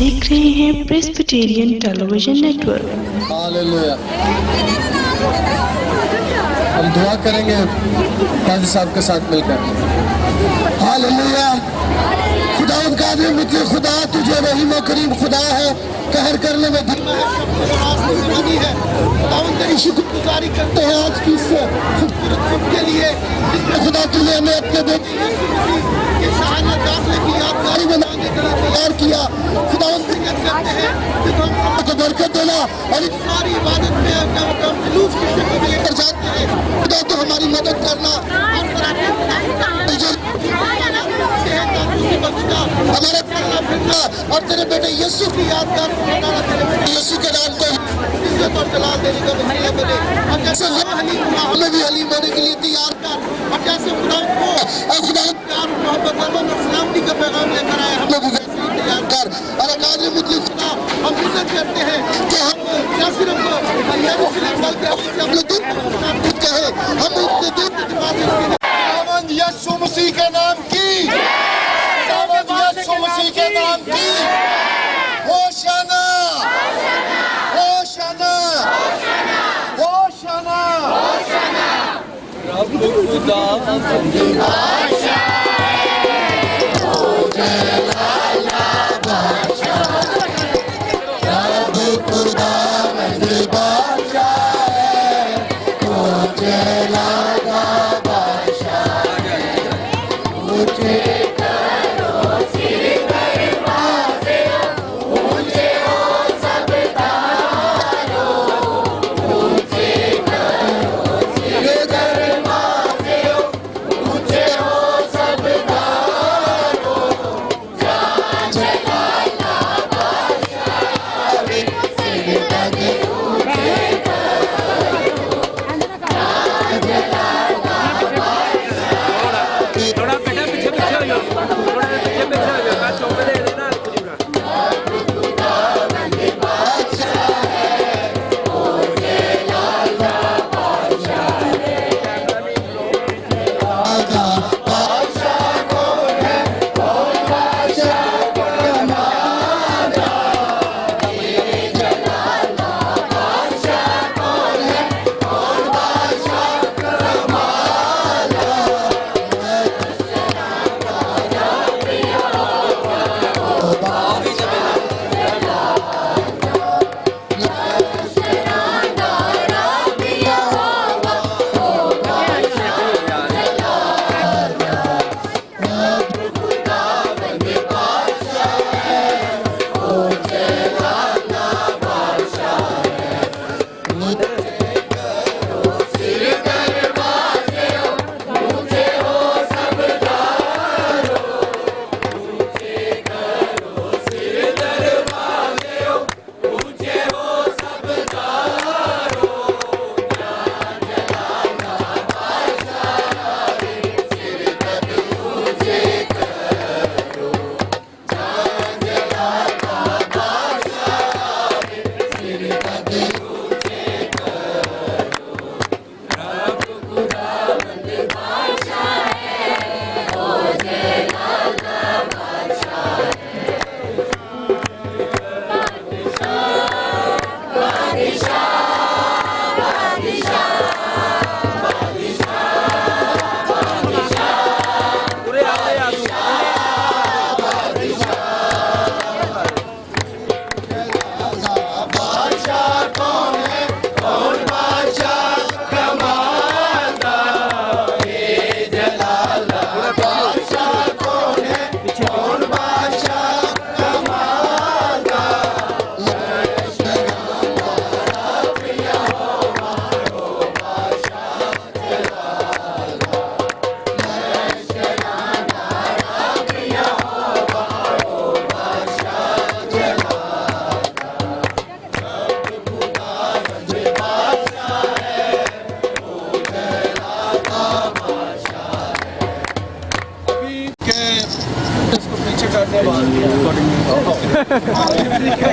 देख रहे हैं प्रेस्बिटेरियन टेलीविजन नेटवर्क। हालेलुया। हम दुआ करेंगे काजी साहब के साथ मिलकर। हालेलुया। खुदावंद कादिर मुझे खुदा तुझे रहीम और करीम खुदा है, कहर करने में धीमा है। खुदावंद तेरी शुक्रगुजारी करते हैं आज की इस खूबसूरत सुबह के लिए, जिसमें खुदा तूने हमें अपने बेटे यीशु मसीह के शाहाना दाखिले की यादगारी बनाने के लिए तैयार किया। खुदावंद प्रियत करते हैं कि तुम सबको बरकत देना और इस सारी इबादत में हम जुलूस की शक्ल में लेकर जाते हैं। खुदा तो हमारी मदद करना हमारे चलना फिरना और तेरे बेटे यीशु की यादगार यीशु के नाम को इज्जत और जलाल देने का वसीला बने। और जैसे हमें भी हलीम होने के लिए तैयार कर, और जैसे खुदा को और खुदा प्यार मोहब्बत और सलामती का पैगाम लेकर आए, हमें भी वैसे ही तैयार कर। और कादिर मुतलक खुदा हम इज्जत करते हैं कि हम न सिर्फ बल्कि अपने दिल कहे हम उसके दिल के दिमाग यीशु मसीह के नाम की, यीशु मसीह के नाम की होशाना, होशाना, होशाना, रब खुदा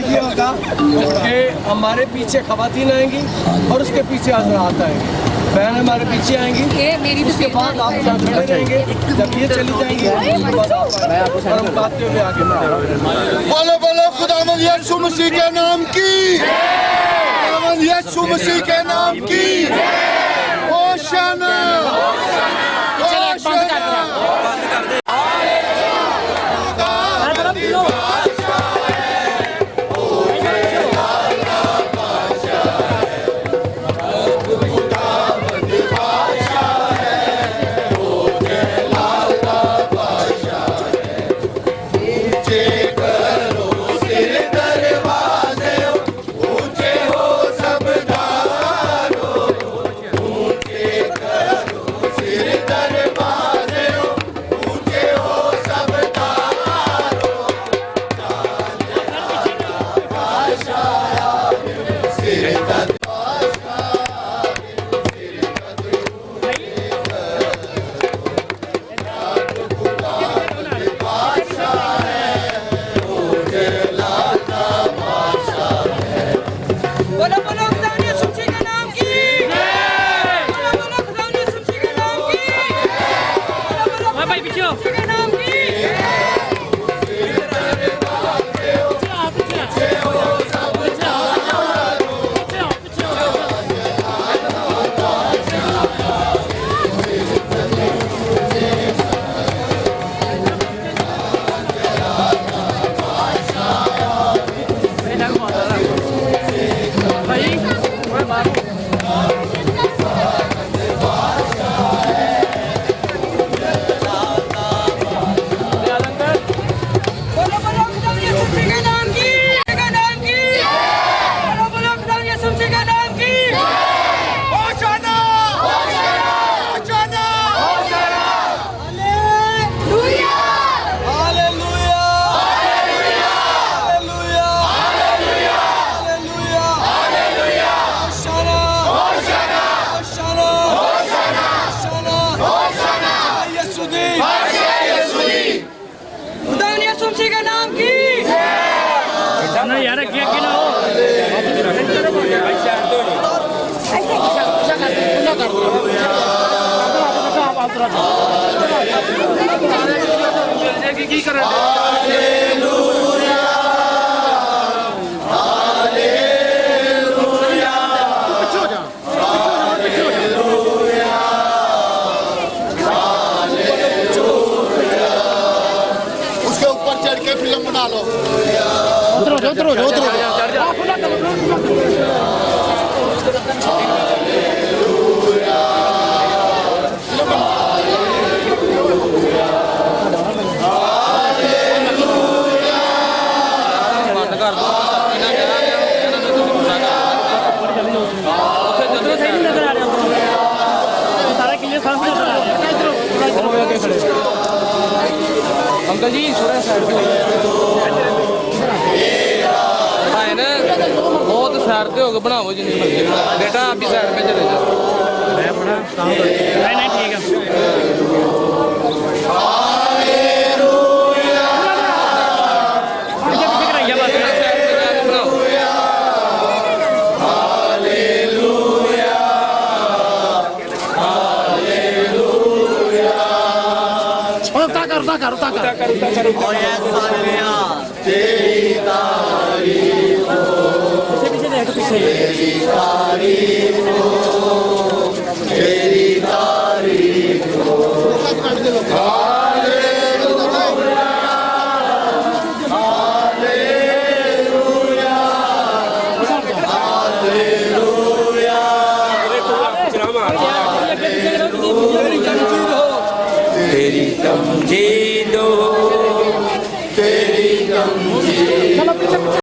ये होगा कि हमारे पीछे खवातीन आएंगी और उसके पीछे हज़रात आएंगे, बहन हमारे पीछे आएंगी, उसके बाद आप यहाँ खड़े रहेंगे, जब ये चली जाएंगी और हम गाते हुए आगे बढ़ेंगे। बोलो बोलो खुदावंद यीशु मसीह के नाम की, खुदावंद यीशु मसीह के नाम की होशाना, होशाना। उसके ऊपर चढ़ के फिल्म बना लो। उतरो उतरो उतरो अंकल जी थोड़ा साइड पे है ना, बहुत साइड पे होकर बनाओ जी, नहीं बेटा आप भी साइड पे चले जाओ। मैं बड़ा काम कर, नहीं ठीक है। तेरी तमजीद हो, तेरी तमजीद हो।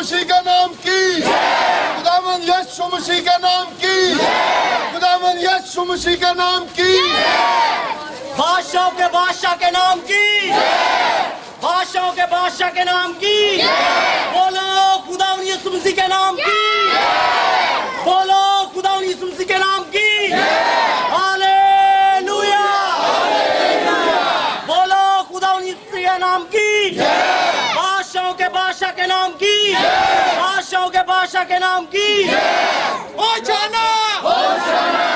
मसीह का नाम की, खुदावंद यीशु मसीह का नाम की, खुदावंद और यीशु मसीह के नाम की, बादशाहों के बादशाह के नाम की, बादशाहों के बादशाह के नाम की, बोलो खुदा यीशु मसीह के नाम की, बोलो खुदा यीशु मसीह के नाम की, हालेलुया, बोलो खुदा यीशु के नाम की, बादशाहों के बादशाह के नाम की, बादशाहों के बादशाह के नाम की, होशाना होशाना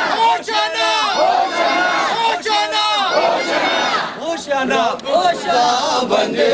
होशाना होशाना होशाना बंदे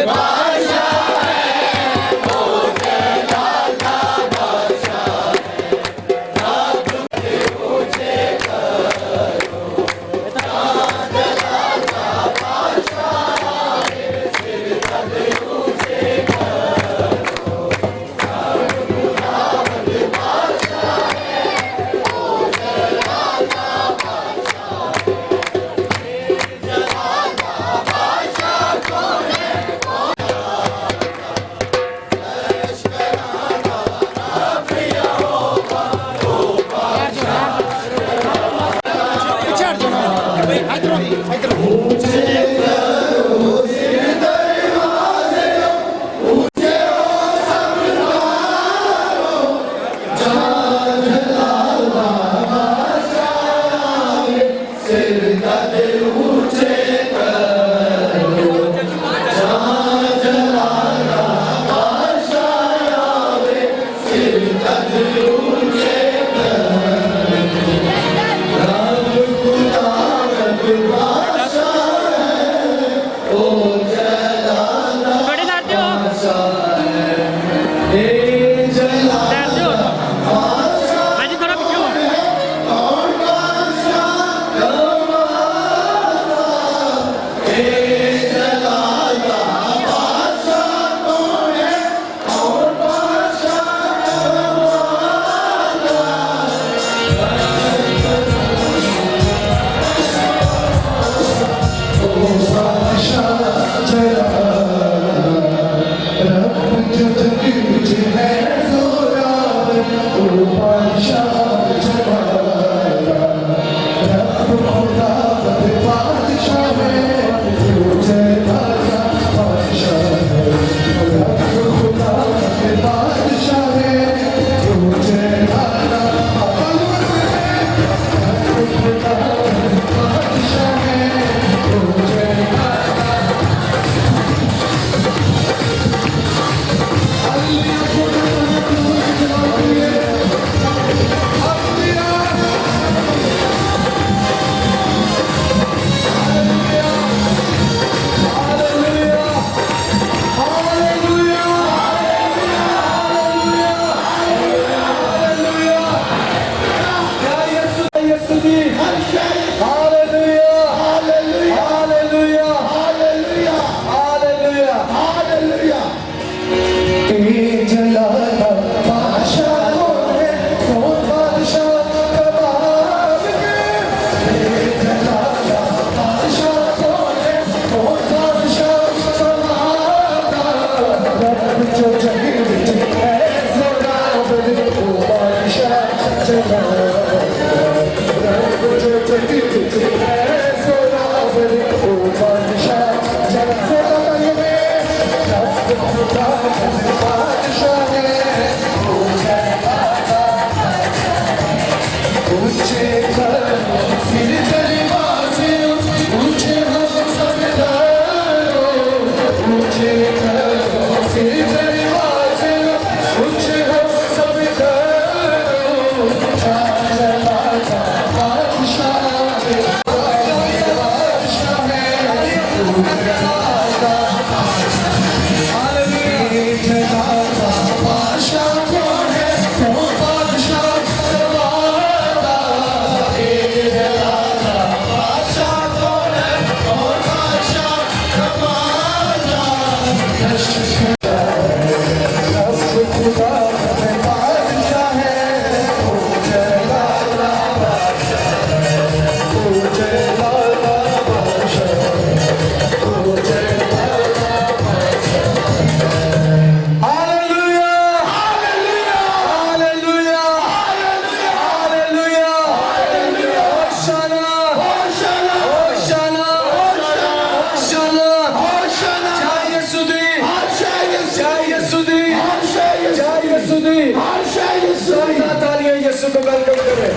जोरदार तालियां यीशु को वेलकम करें,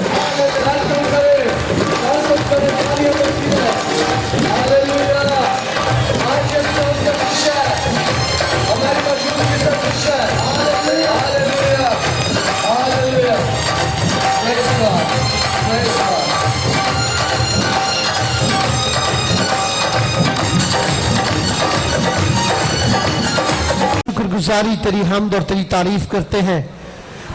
वेलकम करें, वेलकम करें, तालियां बजती हैं। हालेलुया। आज यीशु हमसे खुश है, हमारी मौजूदगी से खुश है। Hallelujah, hallelujah, hallelujah. Praise God, praise God. शुक्रगुजारी तेरी हमद और तेरी तारीफ करते हैं।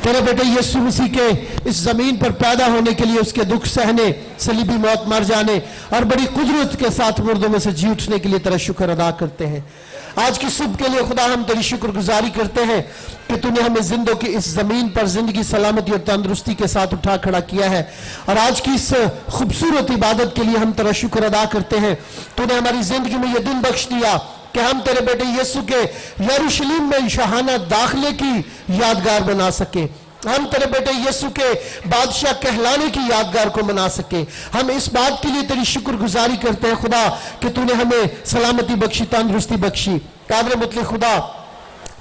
तेरे बेटे यीशु मसीह के इस जमीन पर पैदा होने के लिए, उसके दुख सहने, सलीबी मौत मर जाने और बड़ी कुदरत के साथ मुर्दों में से जी उठने के लिए तेरा शुक्र अदा करते हैं। आज की सुबह के लिए खुदा हम तेरी शुक्रगुजारी करते हैं कि तूने हमें जिंदों की इस जमीन पर जिंदगी, सलामती और तंदुरुस्ती के साथ उठा खड़ा किया है। और आज की इस खूबसूरत इबादत के लिए हम तेरा शुक्र अदा करते हैं। तूने हमारी जिंदगी में यह दिन बख्श दिया कि हम तेरे बेटे यीशु के यरूशलेम में शाहाना दाखिले की यादगार बना सके, हम तेरे बेटे यीशु के बादशाह कहलाने की यादगार को मना सके। हम इस बात के लिए तेरी शुक्रगुजारी करते हैं खुदा कि तूने हमें सलामती बख्शी, तंदुरुस्ती बख्शी। कादर मुतलक खुदा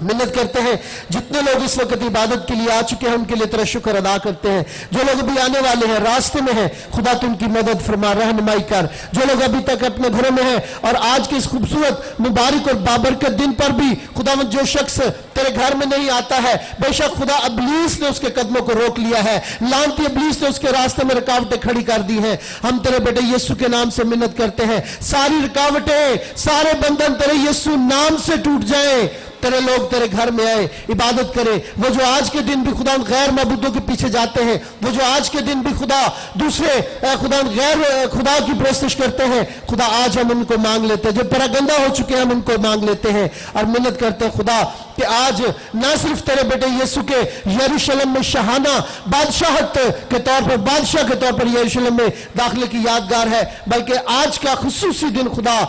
मिन्नत करते हैं जितने लोग इस वक्त इबादत के लिए आ चुके हैं उनके लिए तेरा शुक्र अदा करते हैं। जो लोग अभी आने वाले हैं, रास्ते में हैं, खुदा तू उनकी मदद फरमा, रहनुमाई कर। जो लोग अभी तक अपने घरों में हैं और आज के इस खूबसूरत मुबारक और बाबरकत दिन पर भी खुदा जो शख्स तेरे घर में नहीं आता है, बेशक खुदा अबलीस ने उसके कदमों को रोक लिया है, लानती अबलीस ने उसके रास्ते में रुकावटें खड़ी कर दी हैं। हम तेरे बेटे यीशु के नाम से मिन्नत करते हैं, सारी रुकावटें, सारे बंधन तेरे यीशु नाम से टूट जाएं। तेरे लोग तेरे घर में आए, इबादत करें। वो जो आज के दिन भी खुदा गैर मबूदों के पीछे जाते हैं, वो जो आज के दिन भी खुदा दूसरे खुदा गैर खुदा की प्रस्तुत करते हैं, खुदा आज हम उनको मांग लेते हैं। जो परागंदा हो चुके हैं हम उनको मांग लेते हैं और मिन्नत करते हैं खुदा कि आज ना सिर्फ तेरे बेटे यीशु के यरूशलेम में शाहाना बादशाहत के तौर पर, बादशाह के तौर पर यरूशलेम में दाखिले की यादगार है, बल्कि आज का खुसूसी दिन खुदा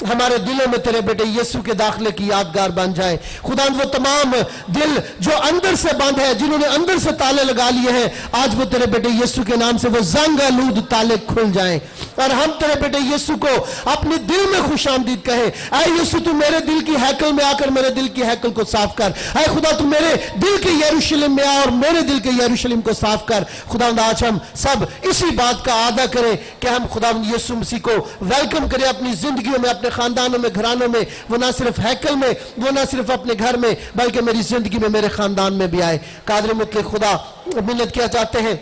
हमारे दिलों में तेरे बेटे यीशु के दाखिले की यादगार बन जाए। खुदा वो तमाम दिल जो अंदर से बंद है, जिन्होंने अंदर से ताले लगा लिए हैं, आज वो तेरे बेटे यीशु के नाम से वो जंग आलूद ताले खुल जाएं और हम तेरे बेटे यीशु को अपने दिल में खुशामदीद कहें। ऐ यीशु तू मेरे दिल की हैकल में आकर मेरे दिल की हैकल को साफ कर। ऐ खुदा तू मेरे दिल के यरूशलेम में आ और मेरे दिल के यरूशलेम को साफ कर। खुदा आज हम सब इसी बात का आदा करें कि हम खुदा यीशु मसीह को वेलकम करें अपनी जिंदगियों में, अपने खानदानों में, घरानों में। वो ना सिर्फ हैकल में, वो ना सिर्फ अपने घर में, बल्कि मेरी जिंदगी में, मेरे खानदान में भी आए। कादर मुतलक खुदा मिन्नत किया चाहते हैं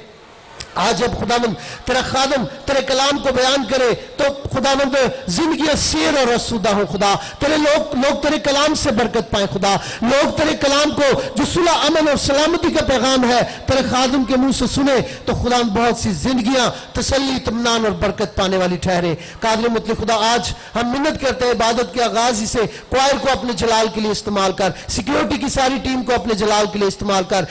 आज जब खुदावंद तेरा खादम तेरे कलाम को बयान करे तो खुदावंद जिंदगी शेर और रसूदा हो। खुदा तेरे लोग तेरे कलाम से बरकत पाए। खुदा लोग तेरे कलाम को जो सुलह, अमन और सलामती का पैगाम है तेरे खादम के मुंह से सुने तो खुदा बहुत सी जिंदगियां तसल्ली, इत्मीनान और बरकत पाने वाली ठहरे। कादर मुतलक खुदा आज हम मिन्नत करते हैं इबादत के आगाज से क्वायर को अपने जलाल के लिए इस्तेमाल कर, सिक्योरिटी की सारी टीम को अपने जलाल के लिए इस्तेमाल कर।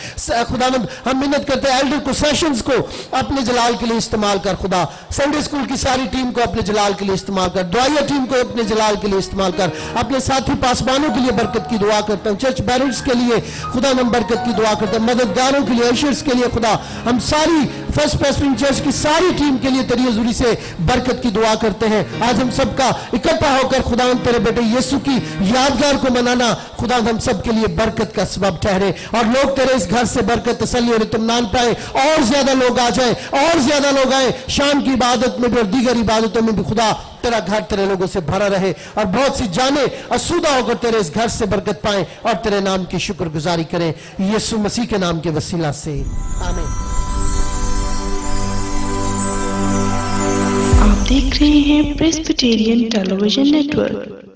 खुदावंद हम मिन्नत करते हैं एल्डर को, सेशंस को अपने जलाल के लिए इस्तेमाल कर। खुदा संडे स्कूल की सारी टीम को अपने जलाल के लिए इस्तेमाल कर, दुआया टीम को अपने जलाल के लिए इस्तेमाल कर। अपने साथी पासबानों के लिए बरकत की दुआ करता हूं, चर्च बैरल्स के लिए खुदा हम बरकत की दुआ करते हैं, मददगारों के लिए, अशर्स के लिए खुदा हम सारी फर्स्ट प्रेस्बिटेरियन चर्च की सारी टीम के लिए तेरी हुजूरी से बरकत की दुआ करते हैं। आज हम सबका इकट्ठा होकर खुदा तेरे बेटे यीशु की यादगार को मनाना खुदा हम सब के लिए बरकत का सबब ठहरे और लोग तेरे इस घर से बरकत, तसल्ली और इत्मीनान पाए। और ज्यादा लोग आ जाए, और ज्यादा लोग आए, शाम की इबादत में भी और दीगर इबादतों में भी खुदा तेरा घर तेरे लोगों से भरा रहे और बहुत सी जाने असुदा होकर तेरे इस घर से बरकत पाए और तेरे नाम की शुक्रगुजारी करें यीशु मसीह के नाम के वसीला से, आमीन। आप देख रहे हैं प्रेस्बिटेरियन टेलीविजन नेटवर्क।